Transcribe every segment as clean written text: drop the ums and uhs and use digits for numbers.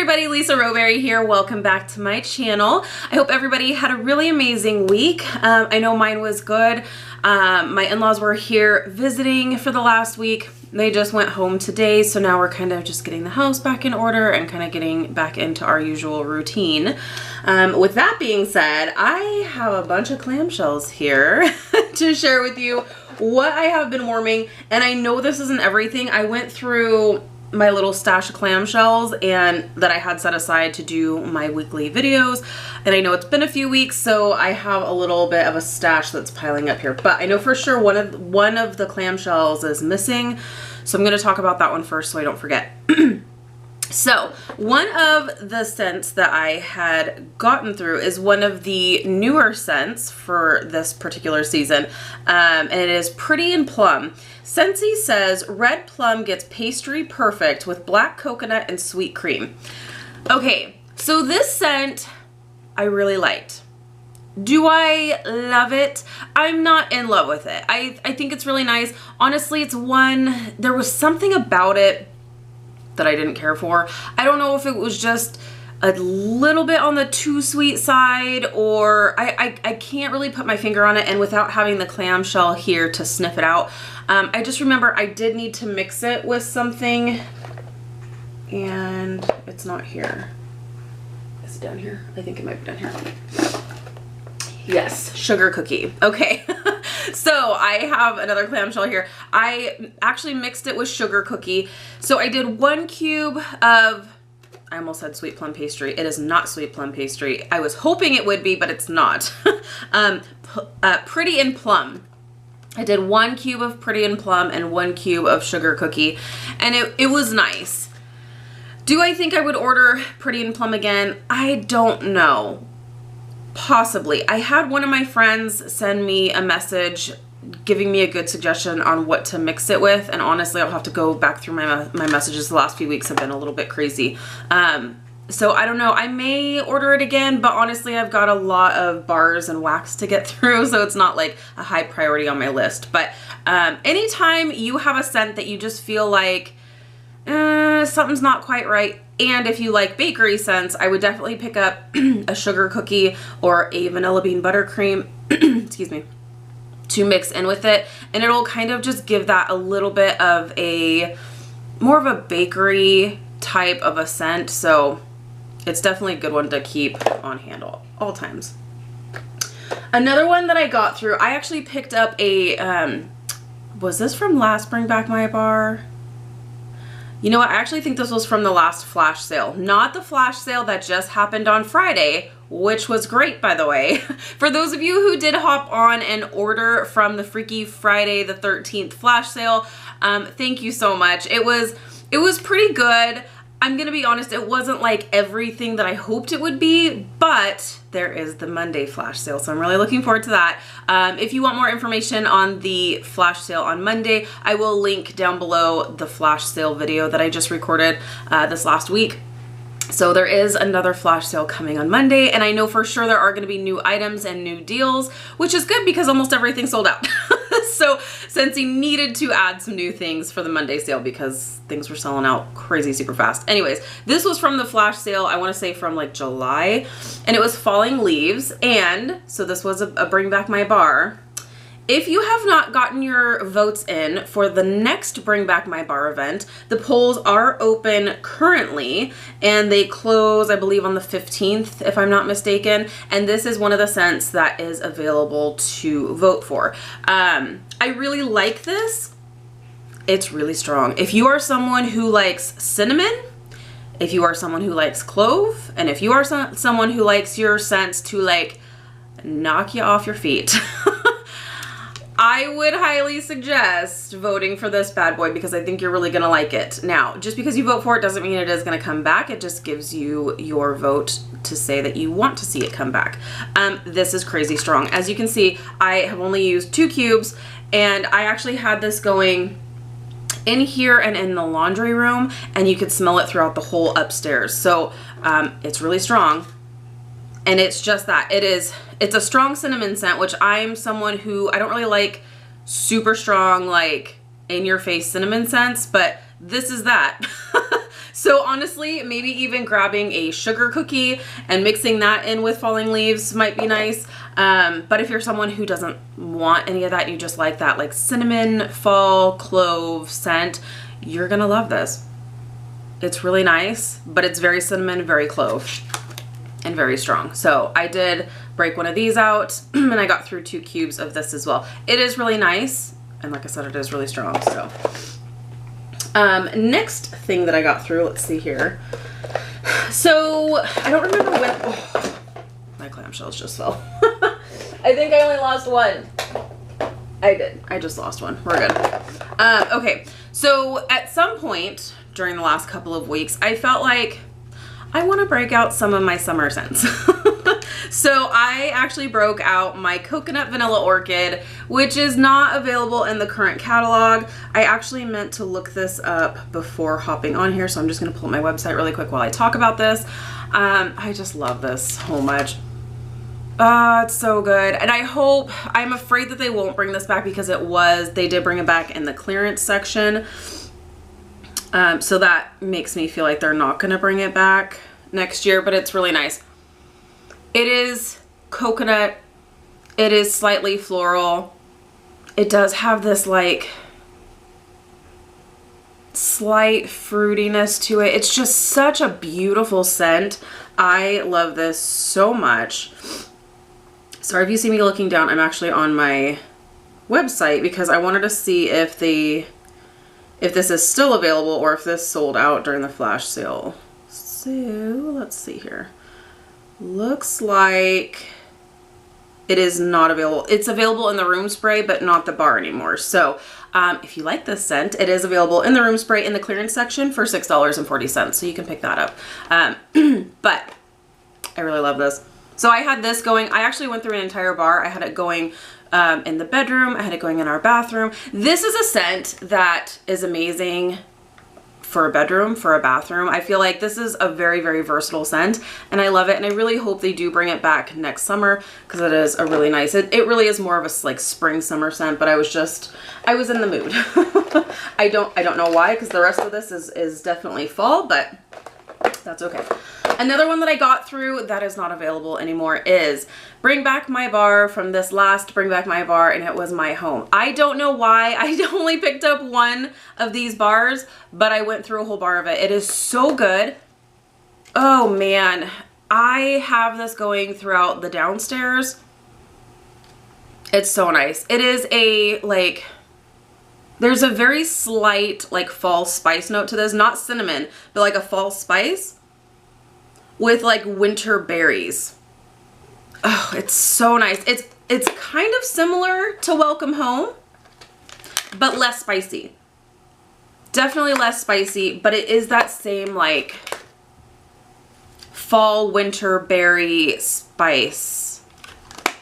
everybody, Lisa Rowberry here. Welcome back to my channel. I hope everybody had a really amazing week. I know mine was good. My in-laws were here visiting for the last week. They just went home today, so now we're kind of just getting the house back in order and kind of getting back into our usual routine. With that being said, I have a bunch of clamshells here to share with you what I have been warming. And I know this isn't everything. I went through my little stash of clamshells and that I had set aside to do my weekly videos, and I know it's been a few weeks, so I have a little bit of a stash that's piling up here, but I know for sure one of the clamshells is missing, so I'm going to talk about that one first so I don't forget. So one of the scents that I had gotten through is one of the newer scents for this particular season, and it is Pretty and Plum. Scentsy says red plum gets pastry perfect with black coconut and sweet cream. Okay, so this scent I really liked. Do I love it? I'm not in love with it. I think it's really nice. Honestly, it's one, there was something about it that I didn't care for. I don't know if it was just a little bit on the too sweet side, or I can't really put my finger on it, and without having the clamshell here to sniff it out, I just remember I did need to mix it with something, and it's not here. Is it down here? I think it might be down here. Yes, sugar cookie. Okay. So I have another clamshell here. I actually mixed it with sugar cookie. So I did 1 cube of, I almost said sweet plum pastry. It is not sweet plum pastry. I was hoping it would be, but it's not. Pretty and Plum. I did 1 cube of Pretty and Plum and 1 cube of sugar cookie, and it was nice. Do I think I would order Pretty and Plum again? I don't know. Possibly. I had one of my friends send me a message giving me a good suggestion on what to mix it with, and honestly I'll have to go back through my messages. The last few weeks have been a little bit crazy. So I don't know. I may order it again, but honestly I've got a lot of bars and wax to get through, so it's not like a high priority on my list. But anytime you have a scent that you just feel like something's not quite right, and if you like bakery scents, I would definitely pick up a sugar cookie or a vanilla bean buttercream, excuse me, to mix in with it, and it'll kind of just give that a little bit of a more of a bakery type of a scent. So it's definitely a good one to keep on hand all times. Another one that I got through, I actually picked up a was this from last Bring Back My Bar? You know what, I actually think this was from the last flash sale. Not the flash sale that just happened on Friday, which was great, by the way. For those of you who did hop on and order from the Freaky Friday the 13th flash sale, thank you so much. It was pretty good. I'm gonna be honest, it wasn't like everything that I hoped it would be, but there is the Monday flash sale, so I'm really looking forward to that. If you want more information on the flash sale on Monday, I will link down below the flash sale video that I just recorded this last week. So there is another flash sale coming on Monday, and I know for sure there are going to be new items and new deals, which is good because almost everything sold out. So Scentsy needed to add some new things for the Monday sale because things were selling out crazy super fast. Anyways, this was from the flash sale, I want to say from like July, and it was Falling Leaves, and so this was a Bring Back My Bar. If you have not gotten your votes in for the next Bring Back My Bar event, the polls are open currently, and they close, I believe, on the 15th, if I'm not mistaken, and this is one of the scents that is available to vote for. I really like this. It's really strong. If you are someone who likes cinnamon, if you are someone who likes clove, and if you are someone who likes your scents to like knock you off your feet, I would highly suggest voting for this bad boy because I think you're really gonna like it. Now, just because you vote for it doesn't mean it is gonna come back. It just gives you your vote to say that you want to see it come back. This is crazy strong. As you can see, I have only used 2 cubes, and I actually had this going in here and in the laundry room, and you could smell it throughout the whole upstairs. So it's really strong. And it's just that. It's a strong cinnamon scent, which I'm someone who, I don't really like super strong, like in your face cinnamon scents, but this is that. So honestly, maybe even grabbing a sugar cookie and mixing that in with falling leaves might be nice. But if you're someone who doesn't want any of that, you just like that like cinnamon, fall, clove scent, you're gonna love this. It's really nice, but it's very cinnamon, very clove, and very strong. So I did break one of these out and I got through 2 cubes of this as well. It is really nice. And like I said, it is really strong. So next thing that I got through, let's see here. So I don't remember when, oh, my clamshells just fell. I think I only lost one. I did. I just lost one. We're good. Okay. So at some point during the last couple of weeks, I felt like I want to break out some of my summer scents. So I actually broke out my Coconut Vanilla Orchid, which is not available in the current catalog. I actually meant to look this up before hopping on here, so I'm just going to pull up my website really quick while I talk about this. I just love this so much. It's so good. And I'm afraid that they won't bring this back because they did bring it back in the clearance section. So that makes me feel like they're not going to bring it back next year, but it's really nice. It is coconut. It is slightly floral. It does have this like slight fruitiness to it. It's just such a beautiful scent. I love this so much. Sorry if you see me looking down. I'm actually on my website because I wanted to see if this is still available or if this sold out during the flash sale. So let's see here. Looks like it is not available. It's available in the room spray, but not the bar anymore. So if you like this scent, it is available in the room spray in the clearance section for $6.40. So you can pick that up. But I really love this. So I had this going. I actually went through an entire bar. I had it going in the bedroom. I had it going in our bathroom. This is a scent that is amazing for a bedroom, for a bathroom. I feel like this is a very, very versatile scent and I love it. And I really hope they do bring it back next summer because it is a really nice, it really is more of a like spring summer scent, but I was in the mood. I don't know why, because the rest of this is definitely fall, but that's okay. Another one that I got through that is not available anymore is Bring Back My Bar from this last Bring Back My Bar, and it was My Home. I don't know why I only picked up one of these bars, but I went through a whole bar of it. It is so good. Oh man, I have this going throughout the downstairs. It's so nice. It is there's a very slight like fall spice note to this, not cinnamon, but like a fall spice with like winter berries. Oh, it's so nice. It's kind of similar to Welcome Home, but less spicy. Definitely less spicy, but it is that same like fall winter berry spice.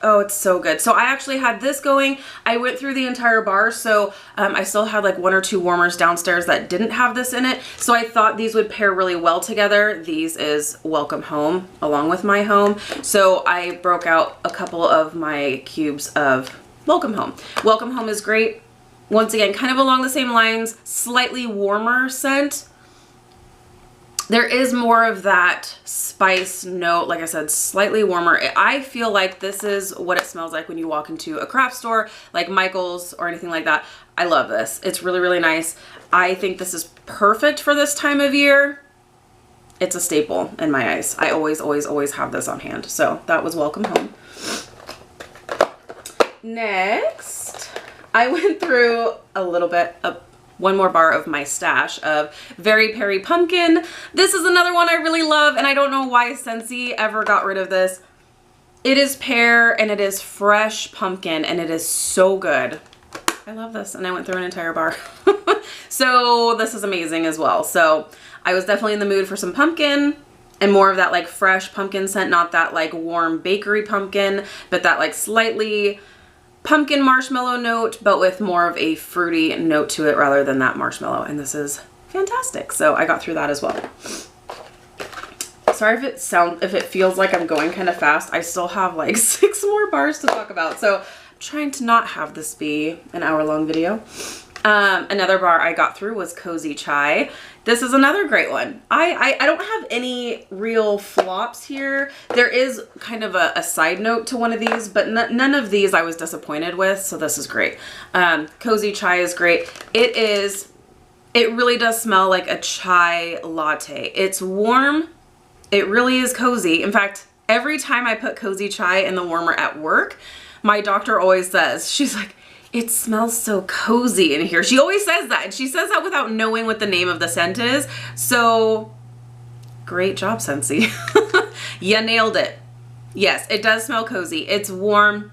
Oh, it's so good. So I actually had this going. I went through the entire bar, so I still had like 1 or 2 warmers downstairs that didn't have this in it. So I thought these would pair really well together. These is Welcome Home along with My Home. So I broke out a couple of my cubes of Welcome Home. Welcome Home is great. Once again, kind of along the same lines, slightly warmer scent. There is more of that spice note, like I said, slightly warmer. I feel like this is what it smells like when you walk into a craft store, like Michael's or anything like that. I love this. It's really, really nice. I think this is perfect for this time of year. It's a staple in my eyes. I always, always, always have this on hand. So that was Welcome Home. Next, I went through a little bit of one more bar of my stash of Very Perry Pumpkin. This is another one I really love, and I don't know why Scentsy ever got rid of this. It is pear and it is fresh pumpkin and it is so good. I love this, and I went through an entire bar. So this is amazing as well. So I was definitely in the mood for some pumpkin and more of that like fresh pumpkin scent, not that like warm bakery pumpkin, but that like slightly pumpkin marshmallow note, but with more of a fruity note to it rather than that marshmallow. And this is fantastic. So I got through that as well. Sorry if it feels like I'm going kind of fast. I still have like 6 more bars to talk about. So I'm trying to not have this be an hour-long video. Another bar I got through was Cozy Chai. This is another great one. I don't have any real flops here. There is kind of a side note to one of these, but none of these I was disappointed with, so this is great. Cozy Chai is great. It really does smell like a chai latte. It's warm. It really is cozy. In fact, every time I put Cozy Chai in the warmer at work, my doctor always says, she's like, it smells so cozy in here. She always says that, and she says that without knowing what the name of the scent is. So great job, Scentsy. You nailed it. Yes, it does smell cozy. It's warm.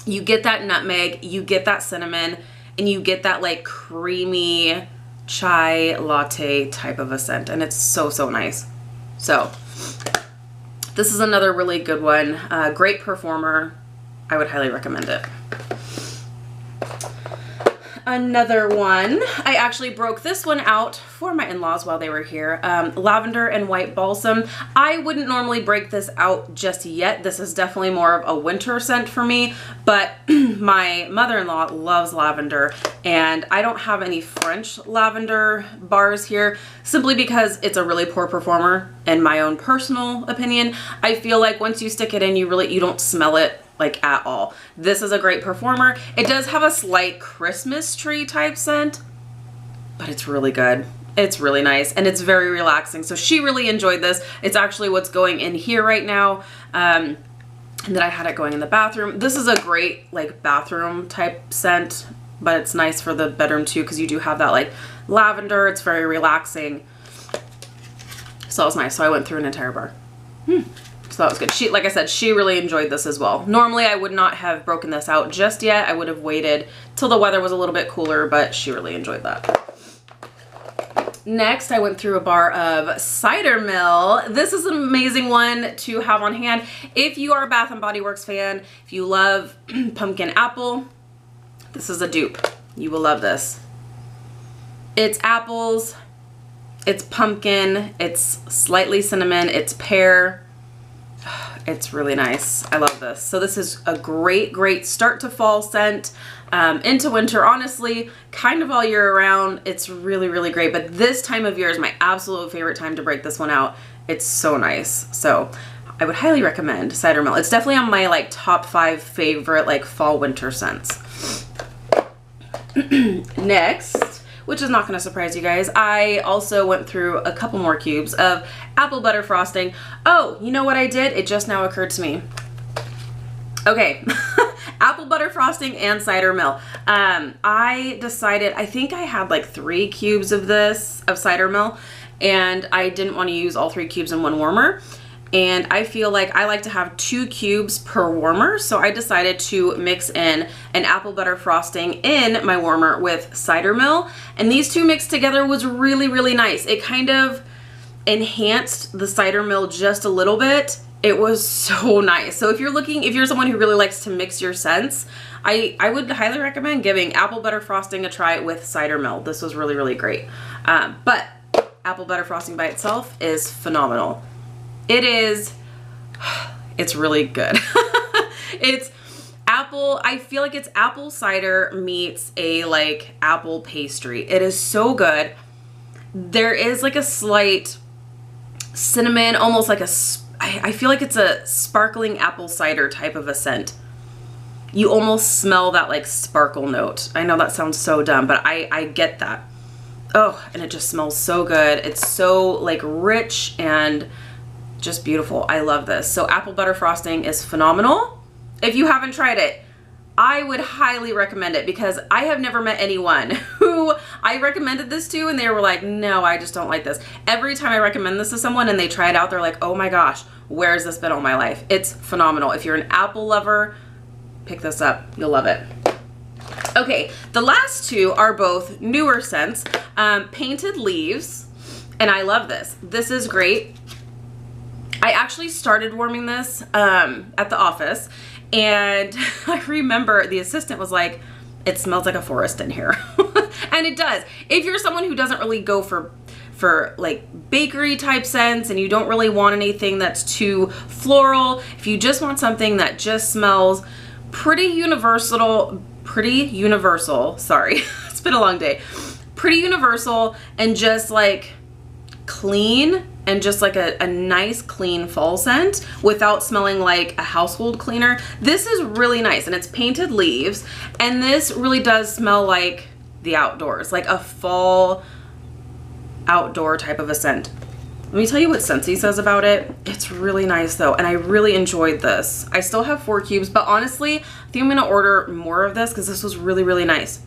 You get that nutmeg, you get that cinnamon, and you get that like creamy chai latte type of a scent, and it's so, so nice. So this is another really good one. Great performer. I would highly recommend it. Another one, I actually broke this one out for my in-laws while they were here. Lavender and White Balsam. I wouldn't normally break this out just yet. This is definitely more of a winter scent for me, but my mother-in-law loves lavender, and I don't have any French lavender bars here simply because it's a really poor performer in my own personal opinion. I feel like once you stick it in, you don't smell it like at all. This is a great performer. It does have a slight Christmas tree type scent, but it's really good. It's really nice, and it's very relaxing. So she really enjoyed this. It's actually what's going in here right now. And then I had it going in the bathroom. This is a great like bathroom type scent, but it's nice for the bedroom too, because you do have that like lavender. It's very relaxing. So that was nice. So I went through an entire bar. So that was good. Like I said, she really enjoyed this as well. Normally I would not have broken this out just yet. I would have waited till the weather was a little bit cooler, but she really enjoyed that. Next, I went through a bar of Cider Mill. This is an amazing one to have on hand. If you are a Bath & Body Works fan, if you love pumpkin apple, this is a dupe. You will love this. It's apples, it's pumpkin, it's slightly cinnamon, it's pear. It's really nice. I love this. So this is a great, great start to fall scent. Into winter, honestly, kind of all year around. It's really, really great. But this time of year is my absolute favorite time to break this one out. It's so nice. So I would highly recommend Cider Mill. It's definitely on my like top 5 favorite like fall winter scents. Next, which is not going to surprise you guys, I also went through a couple more cubes of apple butter frosting. Oh, you know what I did? It just now occurred to me. Okay, apple butter frosting and Cider Mill. I decided, I think I had like 3 cubes of this, of Cider Mill, and I didn't want to use all 3 cubes in one warmer. And I feel like I like to have 2 cubes per warmer, so I decided to mix in an apple butter frosting in my warmer with Cider Mill, and these two mixed together was really, really nice. It kind of enhanced the Cider Mill just a little bit. It was so nice. So if you're someone who really likes to mix your scents, I would highly recommend giving apple butter frosting a try with Cider Mill. This was really, really great. But apple butter frosting by itself is phenomenal. It's really good. It's apple, I feel like it's apple cider meets a like apple pastry. It is so good. There is like a slight cinnamon, almost like I feel like it's a sparkling apple cider type of a scent. You almost smell that like sparkle note. I know that sounds so dumb, but I get that. Oh, and it just smells so good. It's so like rich and just beautiful. I love this. So apple butter frosting is phenomenal. If you haven't tried it, I would highly recommend it, because I have never met anyone who I recommended this to and they were like, no, I just don't like this. Every time I recommend this to someone and they try it out, they're like, oh my gosh, where has this been all my life? It's phenomenal. If you're an apple lover, pick this up. You'll love it. Okay, the last 2 are both newer scents. Painted Leaves, and I love this. This is great. I actually started warming this at the office, and I remember the assistant was like, it smells like a forest in here. And it does. If you're someone who doesn't really go for like bakery type scents and you don't really want anything that's too floral, if you just want something that just smells pretty universal, sorry, it's been a long day, pretty universal and just like clean and just like a nice clean fall scent without smelling like a household cleaner. This is really nice, and it's painted leaves, and this really does smell like the outdoors, like a fall outdoor type of a scent. Let me tell you what Scentsy says about it. It's really nice though, and I really enjoyed this. I still have 4 cubes, but honestly, I think I'm gonna order more of this because this was really, really nice.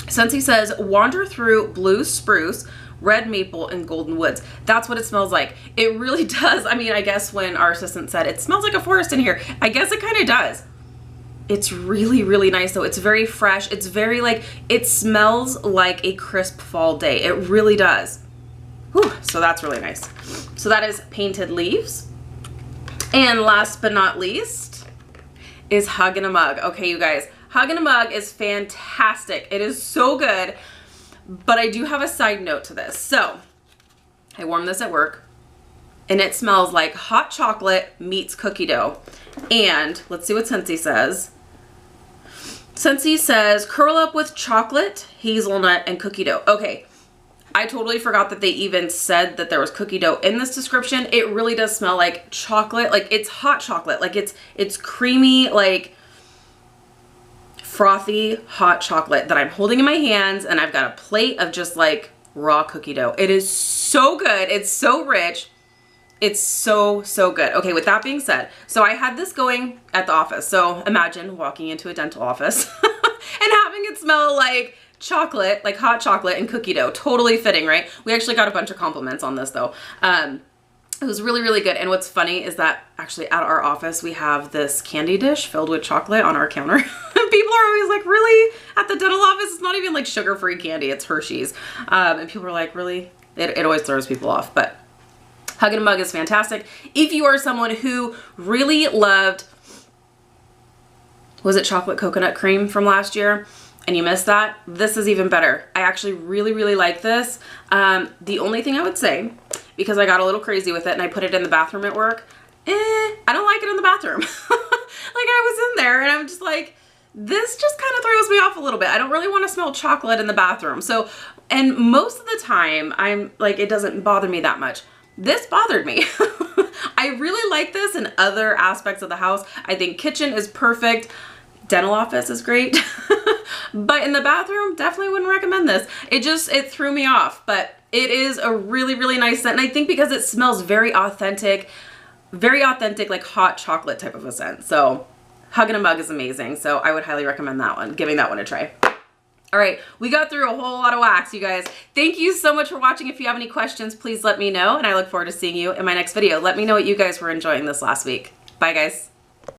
Scentsy says, wander through blue spruce, red maple, and golden woods. That's what it smells like. It really does. I mean, I guess when our assistant said, it smells like a forest in here, I guess it kind of does. It's really, really nice though. It's very fresh. It's very like, it smells like a crisp fall day. It really does. Whew, so that's really nice. So that is Painted Leaves. And last but not least is Hug in a Mug. Okay, you guys, Hug in a Mug is fantastic. It is so good, but I do have a side note to this. So I warmed this at work, and it smells like hot chocolate meets cookie dough. And let's see what Scentsy says. Scentsy says, curl up with chocolate, hazelnut, and cookie dough. Okay. I totally forgot that they even said that there was cookie dough in this description. It really does smell like chocolate. Like it's hot chocolate. Like it's creamy, like frothy hot chocolate that I'm holding in my hands, and I've got a plate of just like raw cookie dough. It is so good. It's so rich. It's so, so good. Okay, with that being said, so I had this going at the office. So imagine walking into a dental office and having it smell like chocolate, like hot chocolate and cookie dough. Totally fitting, right? We actually got a bunch of compliments on this though. It was really, really good. And what's funny is that actually at our office, we have this candy dish filled with chocolate on our counter. People are always like, really? At the dental office, it's not even like sugar-free candy, it's Hershey's. And people are like, really? It always throws people off, but Hug in a Mug is fantastic. If you are someone who really loved, was it chocolate coconut cream from last year? And you missed that, this is even better. I actually really, really like this. The only thing I would say, because I got a little crazy with it and I put it in the bathroom at work, I don't like it in the bathroom. Like I was in there and I'm just like, this just kind of throws me off a little bit. I don't really want to smell chocolate in the bathroom. So, and most of the time I'm like, it doesn't bother me that much. This bothered me. I really like this in other aspects of the house. I think kitchen is perfect. Dental office is great. But in the bathroom, definitely wouldn't recommend this. It threw me off, but it is a really, really nice scent. And I think because it smells very authentic, like hot chocolate type of a scent. So Hug in a Mug is amazing. So I would highly recommend that one, giving that one a try. All right, we got through a whole lot of wax, you guys. Thank you so much for watching. If you have any questions, please let me know, and I look forward to seeing you in my next video. Let me know what you guys were enjoying this last week. Bye, guys.